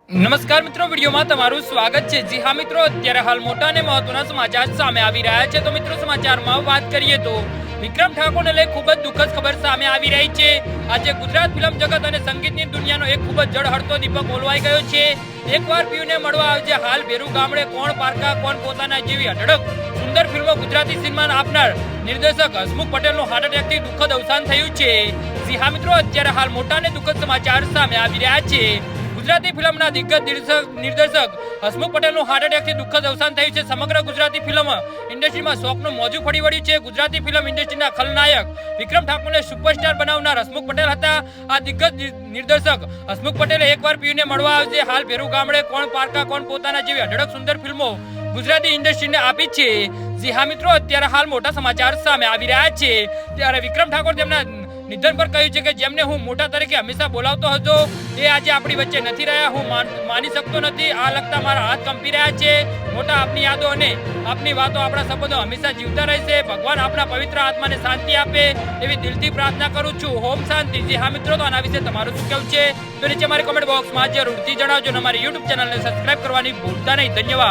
નમસ્કાર મિત્રો, વિડીયોમાં તમારું સ્વાગત છે। જી હા મિત્રો, અત્યારે હાલ મોટા અને મહત્વના સમાચાર સામે આવી રહ્યા છે। તો મિત્રો, સમાચારમાં વાત કરીએ તો વિક્રમ ઠાકોરને લઈ ખૂબ જ દુઃખદ ખબર સામે આવી રહી છે। આજે ગુજરાત ફિલ્મ જગત અને સંગીતની દુનિયાનો એક ખૂબ જ જળહળતો દીપક ઓલવાઈ ગયો છે। એકવાર પીયુને મળવા આવજે હાલ ભેરુ ગામડે કોણ પારકા કોણ પોતાના જેવી અઢળક સુંદર ફિલ્મો ગુજરાતી સિનેમામાં આપનાર નિર્દેશક હસમુખ પટેલનું હાર્ટ એટેકથી દુઃખદ અવસાન થયું છે। જી હા મિત્રો, અત્યારે હાલ મોટા અને દુઃખદ સમાચાર સામે આવી રહ્યા છે। ગુજરાતી ફિલ્મના દિગ્ગજ નિર્દેશક હસમુખ પટેલનું હાર્ટ એટેકથી દુઃખદ અવસાન થયું છે। સમગ્ર ગુજરાતી ફિલ્મ ઇન્ડસ્ટ્રીમાં શોકનું મોજું ફરી વળ્યું છે। ગુજરાતી ફિલ્મ ઇન્ડસ્ટ્રીના ખલનાયક વિક્રમ ઠાકોરને સુપરસ્ટાર બનાવનાર હસમુખ પટેલ હતા। આ દિગ્ગજ નિર્દેશક હસમુખ પટેલે એકવાર પીયુને મળવા આવજે હાલ ભેરુ ગામડે કોણ પારકા કોણ પોતાના જેવી અઢળક સુંદર ફિલ્મો ગુજરાતી ઇન્ડસ્ટ્રીને આપી છે। જી હા મિત્રો, અત્યારે હાલ મોટા સમાચાર સામે આવી રહ્યા છે। ત્યારે વિક્રમ ઠાકોર તેમના નિધન પર કહ્યું છે કે જેમને હું મોટા તરીકે હંમેશા બોલાવતો હતો એ આજે આપણી વચ્ચે નથી રહ્યા। હું માની શકતો નથી। આ લગતા મારા હાથ કંપી રહ્યા છે। મોટા, આપની યાદો અને આપની વાતો, આપણા સંબંધો હંમેશા જીવતા રહેશે। ભગવાન આપણા પવિત્ર આત્માને શાંતિ આપે એવી દિલથી પ્રાર્થના કરું છું। હોમ શાંતિ। જી હા મિત્રો, તો આના વિશે તમારું શું કહેવું છે તો નીચે મારી કોમેન્ટ બોક્સમાં જરૂરથી જણાવજો અને અમારી યુટ્યુબ ચેનલને સબસ્ક્રાઇબ કરવાની ભૂલતા નહીં। ધન્યવાદ।